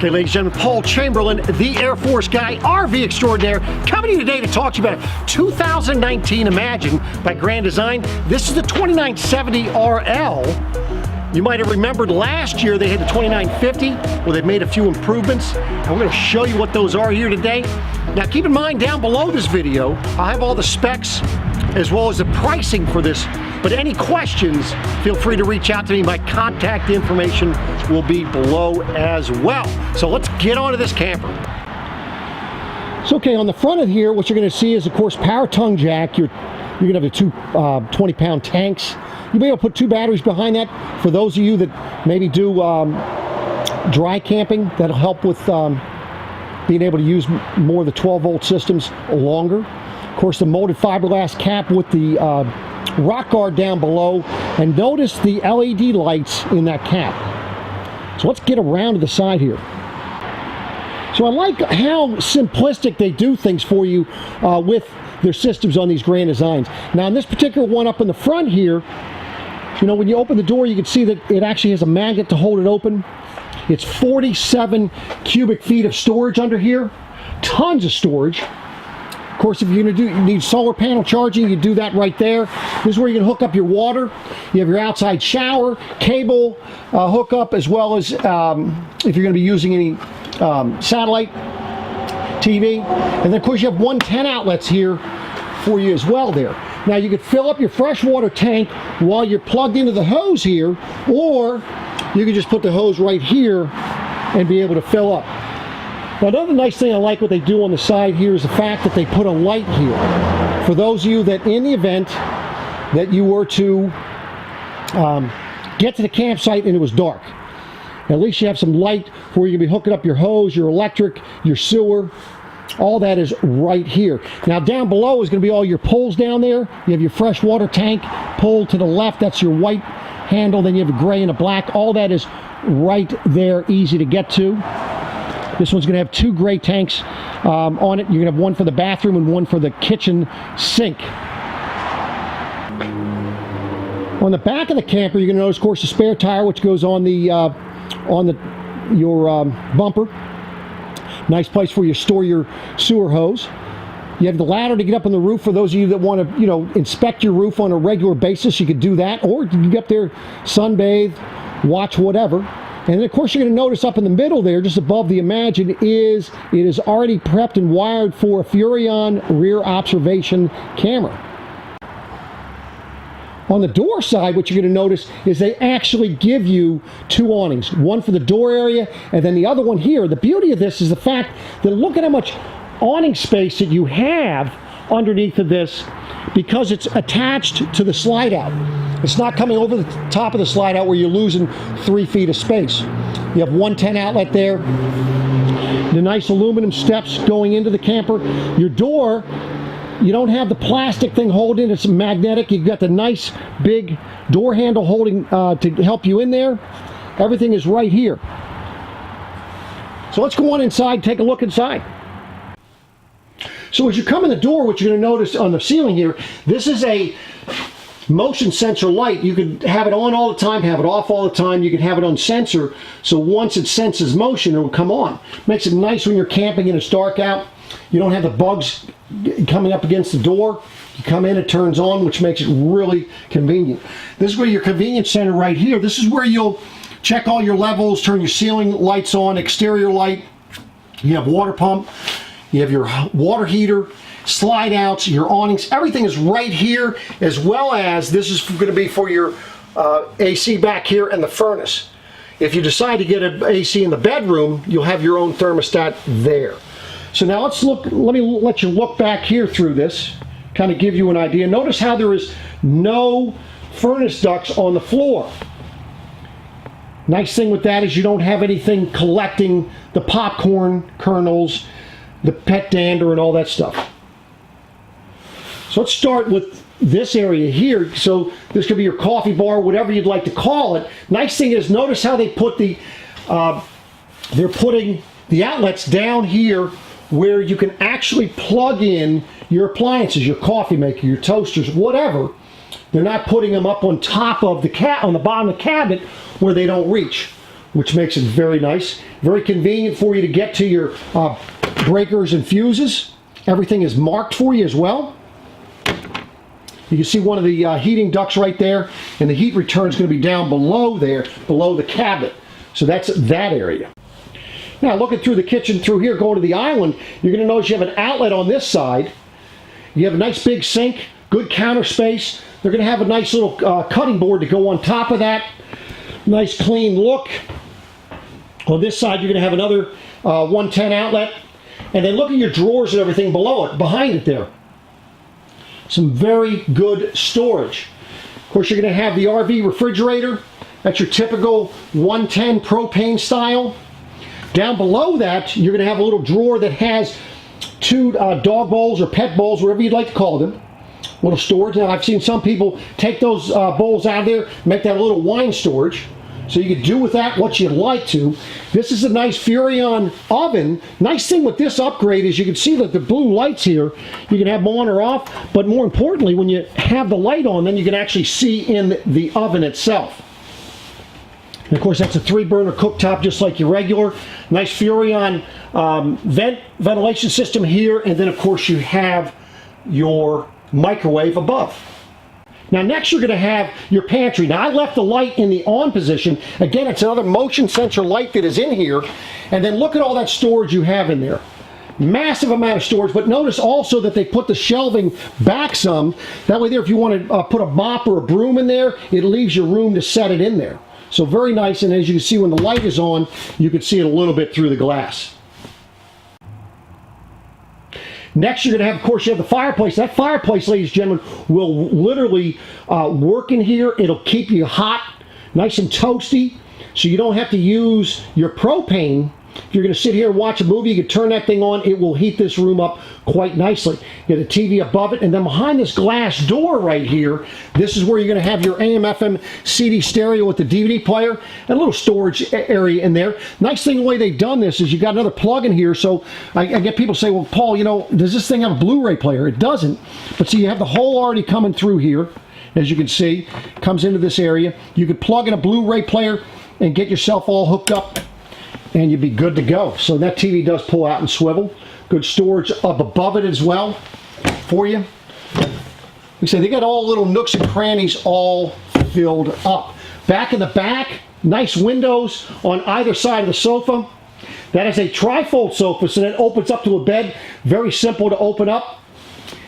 Okay, ladies and gentlemen, Paul Chamberlain, the Air Force guy, RV extraordinaire, coming to you today to talk to you about 2019 Imagine by Grand Design. This is the 2970 RL. You might have remembered last year they had the 2950, where they've made a few improvements, and we're going to show you what those are here today. Now keep in mind, down below this video, I'll have all the specs as well as the pricing for this, but any questions, feel free to reach out to me. My contact information will be below as well. So let's get on to this camper. So okay, on the front of here, what you're going to see is, of course, power tongue jack. You're going to have the two 20-pound tanks. You'll be able to put two batteries behind that. For those of you that maybe do dry camping, that'll help with being able to use more of the 12-volt systems longer. Of course, the molded fiberglass cap with the rock guard down below, and notice the LED lights in that cap. So let's get around to the side here. So I like how simplistic they do things for you with their systems on these Grand Designs. Now in this particular one up in the front here, you know, when you open the door, you can see that it actually has a magnet to hold it open. It's 47 cubic feet of storage under here. Tons of storage. Of course, if you're going to you need solar panel charging, you do that right there. This is where you can hook up your water. You have your outside shower, cable hookup, as well as if you're going to be using any satellite TV. And then, of course, you have 110 outlets here for you as well there. Now, you could fill up your freshwater tank while you're plugged into the hose here, or you can just put the hose right here and be able to fill up. Now, another nice thing I like what they do on the side here is the fact that they put a light here. For those of you that in the event that you were to get to the campsite and it was dark, at least you have some light where you can be hooking up your hose, your electric, your sewer. All that is right here. Now down below is going to be all your poles down there. You have your freshwater tank pole to the left. That's your white handle. Then you have a gray and a black. All that is right there, easy to get to. This one's going to have two gray tanks on it. You're going to have one for the bathroom and one for the kitchen sink. On the back of the camper, you're going to notice, of course, the spare tire, which goes on the your bumper. Nice place for you to store your sewer hose. You have the ladder to get up on the roof for those of you that want to, you know, inspect your roof on a regular basis. You could do that, or you can get up there, sunbathe, watch whatever. And then, of course, you're going to notice up in the middle there, just above the Imagine, it is already prepped and wired for a Furrion rear observation camera. On the door side, what you're going to notice is they actually give you two awnings, one for the door area and then the other one here. The beauty of this is the fact that look at how much awning space that you have underneath of this, because it's attached to the slide out. It's not coming over the top of the slide out where you're losing 3 feet of space. You have 110 outlet there. The nice aluminum steps going into the camper. Your door, you don't have the plastic thing holding, it's magnetic. You've got the nice big door handle holding to help you in there. Everything is right here. So let's go on inside, take a look inside. So as you come in the door, what you're going to notice on the ceiling here, this is a motion sensor light. You can have it on all the time, have it off all the time. You can have it on sensor, so once it senses motion, it will come on. Makes it nice when you're camping and it's dark out. You don't have the bugs coming up against the door. You come in, it turns on, which makes it really convenient. This is where your convenience center right here. This is where you'll check all your levels, turn your ceiling lights on, exterior light. You have water pump. You have your water heater, slide outs, your awnings. Everything is right here, as well as this is going to be for your AC back here and the furnace. If you decide to get an AC in the bedroom, you'll have your own thermostat there. So now let's look. Let me let you look back here through this, kind of give you an idea. Notice how there is no furnace ducts on the floor. Nice thing with that is you don't have anything collecting the popcorn kernels, the pet dander, and all that stuff. So let's start with this area here. So this could be your coffee bar, whatever you'd like to call it. Nice thing is, notice how they put the, they're putting the outlets down here where you can actually plug in your appliances, your coffee maker, your toasters, whatever. They're not putting them up on top of the on the bottom of the cabinet where they don't reach. which makes it very nice. Very convenient for you to get to your breakers and fuses. Everything is marked for you as well. You can see one of the heating ducts right there, and the heat return is going to be down below there, below the cabinet. So that's that area. Now looking through the kitchen through here, going to the island, you're going to notice you have an outlet on this side. You have a nice big sink, good counter space. They're going to have a nice little cutting board to go on top of that. Nice clean look. On this side, you're going to have another 110 outlet. And then look at your drawers and everything below it, behind it there. Some very good storage. Of course, you're going to have the RV refrigerator. That's your typical 110 propane style. Down below that, you're going to have a little drawer that has two dog bowls or pet bowls, whatever you'd like to call them. Little storage. Now, I've seen some people take those bowls out of there, make that a little wine storage. So you can do with that what you'd like to. This is a nice Furrion oven. Nice thing with this upgrade is you can see that the blue lights here, you can have them on or off, but more importantly, when you have the light on, then you can actually see in the oven itself. And of course, that's a 3-burner cooktop just like your regular. Nice Furrion ventilation system here, and then of course you have your microwave above. Now next you're going to have your pantry. Now I left the light in the on position. Again, it's another motion sensor light that is in here. And then look at all that storage you have in there. Massive amount of storage, but notice also that they put the shelving back some. That way there, if you want to put a mop or a broom in there, it leaves you room to set it in there. So very nice, and as you can see when the light is on, you can see it a little bit through the glass. Next, you're going to have, of course, you have the fireplace. That fireplace, ladies and gentlemen, will literally work in here. It'll keep you hot, nice and toasty, so you don't have to use your propane. If you're going to sit here and watch a movie, you can turn that thing on. It will heat this room up quite nicely. You get a TV above it, and then behind this glass door right here, this is where you're going to have your AM/FM CD stereo with the DVD player and a little storage area in there. Nice thing the way they've done this is you got another plug in here. So I get people say, well, Paul, you know, does this thing have a Blu-ray player? It doesn't. But see, you have the hole already coming through here. As you can see, comes into this area. You could plug in a Blu-ray player and get yourself all hooked up, and you'd be good to go. So that TV does pull out and swivel. Good storage up above it as well for you. We say they got all little nooks and crannies all filled up. Back in the back, nice windows on either side of the sofa. That is a trifold sofa, so that opens up to a bed. Very simple to open up.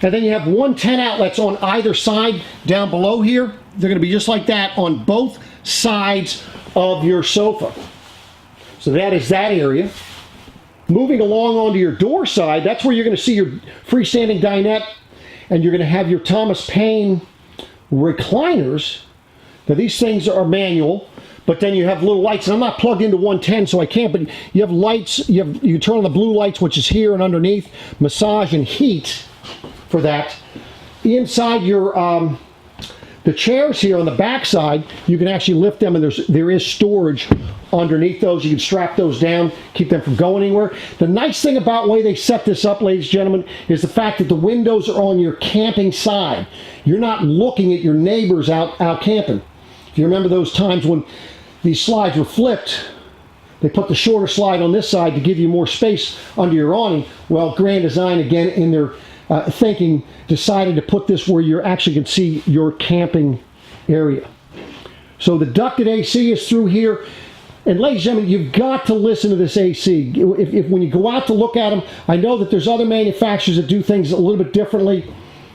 And then you have 110 outlets on either side down below here. They're going to be just like that on both sides of your sofa. So that is that area. Moving along onto your door side, that's where you're going to see your freestanding dinette, and you're going to have your Thomas Paine recliners. Now these things are manual, but then you have little lights, and I'm not plugged into 110, so I can't, but you have lights, you can turn on the blue lights, which is here and underneath, massage and heat for that. Inside your the chairs here on the back side, you can actually lift them, and there is storage underneath those. You can strap those down, keep them from going anywhere. The nice thing about the way they set this up, ladies and gentlemen, is the fact that the windows are on your camping side. You're not looking at your neighbors out camping. If you remember those times when these slides were flipped, they put the shorter slide on this side to give you more space under your awning. Well, Grand Design, again, in their thinking, decided to put this where you actually can see your camping area. So the ducted AC is through here. And ladies and gentlemen, you've got to listen to this AC. If when you go out to look at them, I know that there's other manufacturers that do things a little bit differently,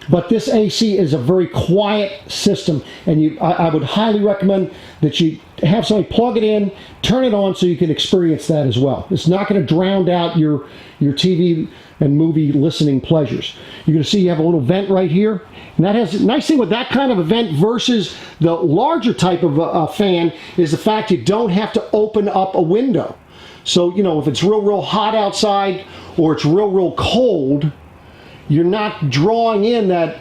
but this AC is a very quiet system, and I would highly recommend that you have somebody plug it in, turn it on so you can experience that as well. It's not going to drown out your TV and movie listening pleasures. You're going to see you have a little vent right here, and that has a nice thing with that kind of a vent versus the larger type of fan is the fact you don't have to open up a window. So, you know, if it's real hot outside or it's real cold, you're not drawing in that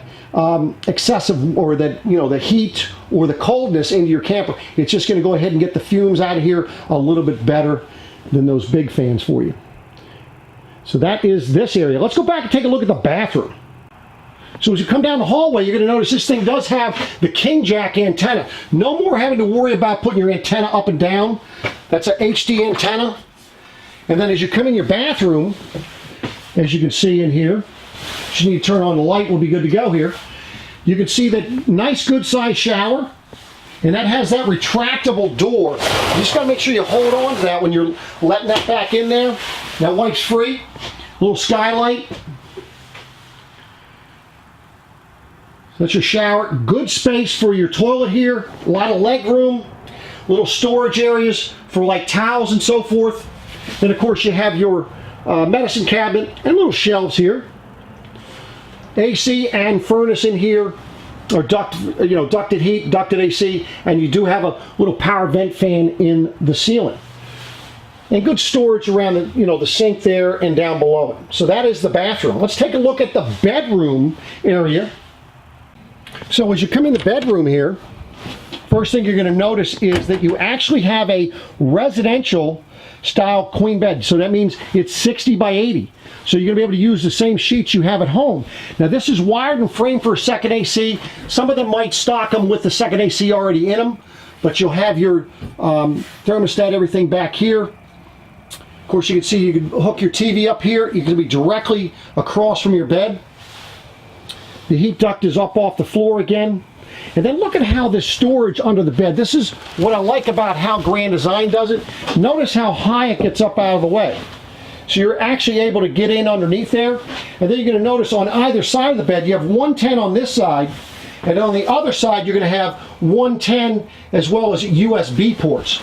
excessive or that, you know, the heat or the coldness into your camper. It's just going to go ahead and get the fumes out of here a little bit better than those big fans for you. So that is this area. Let's go back and take a look at the bathroom. So as you come down the hallway, you're going to notice this thing does have the king jack antenna. No more having to worry about putting your antenna up and down. That's an HD antenna. And then as you come in your bathroom, as you can see in here, just need to turn on the light, we'll be good to go here. You can see that nice good sized shower, and that has that retractable door. You just gotta make sure you hold on to that when you're letting that back in there. That wipes free. Little skylight. That's your shower. Good space for your toilet here. A lot of leg room. Little storage areas for like towels and so forth. Then of course you have your medicine cabinet and little shelves here. AC and furnace in here, or ducted heat, ducted AC, and you do have a little power vent fan in the ceiling. And good storage around the sink there and down below it. So that is the bathroom. Let's take a look at the bedroom area. So as you come in the bedroom here, first thing you're going to notice is that you actually have a residential style queen bed. So that means it's 60 by 80. So you're going to be able to use the same sheets you have at home. Now this is wired and framed for a second AC. Some of them might stock them with the second AC already in them, but you'll have your thermostat, everything back here. Of course you can see you can hook your TV up here. You can be directly across from your bed. The heat duct is up off the floor again. And then look at how this storage under the bed. This is what I like about how Grand Design does it. Notice how high it gets up out of the way. So you're actually able to get in underneath there. And then you're going to notice on either side of the bed, you have 110 on this side. And on the other side, you're going to have 110 as well as USB ports.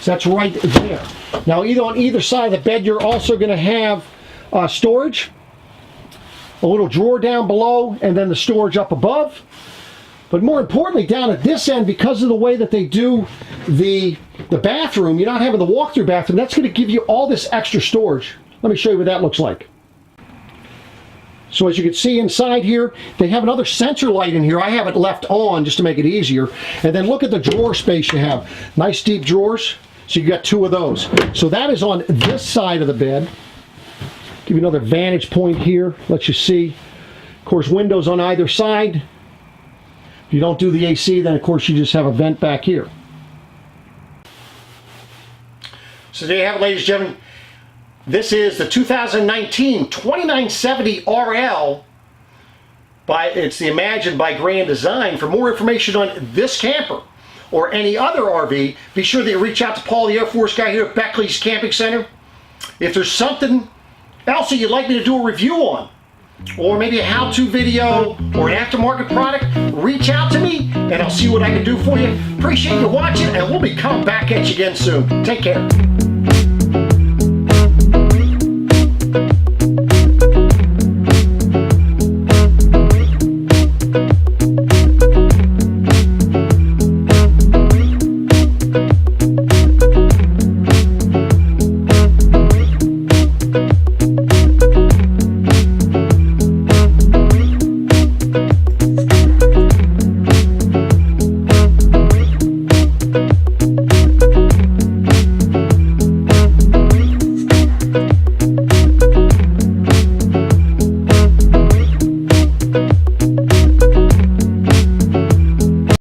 So that's right there. Now, on either side of the bed, you're also going to have storage. A little drawer down below, and then the storage up above. But more importantly, down at this end, because of the way that they do the bathroom, you're not having the walk-through bathroom, that's going to give you all this extra storage. Let me show you what that looks like. So as you can see inside here, they have another sensor light in here. I have it left on just to make it easier. And then look at the drawer space you have. Nice deep drawers. So you got 2 of those. So that is on this side of the bed. Give you another vantage point here. Let you see. Of course, windows on either side. If you don't do the AC, then of course you just have a vent back here. So there you have it, ladies and gentlemen. This is the 2019 2970 RL. It's the Imagine by Grand Design. For more information on this camper or any other RV, be sure that you reach out to Paul the Air Force Guy here at Beckley's Camping Center. If there's something else that you'd like me to do a review on, or maybe a how-to video or an aftermarket product, reach out to me and I'll see what I can do for you. Appreciate you watching, and we'll be coming back at you again soon. Take care.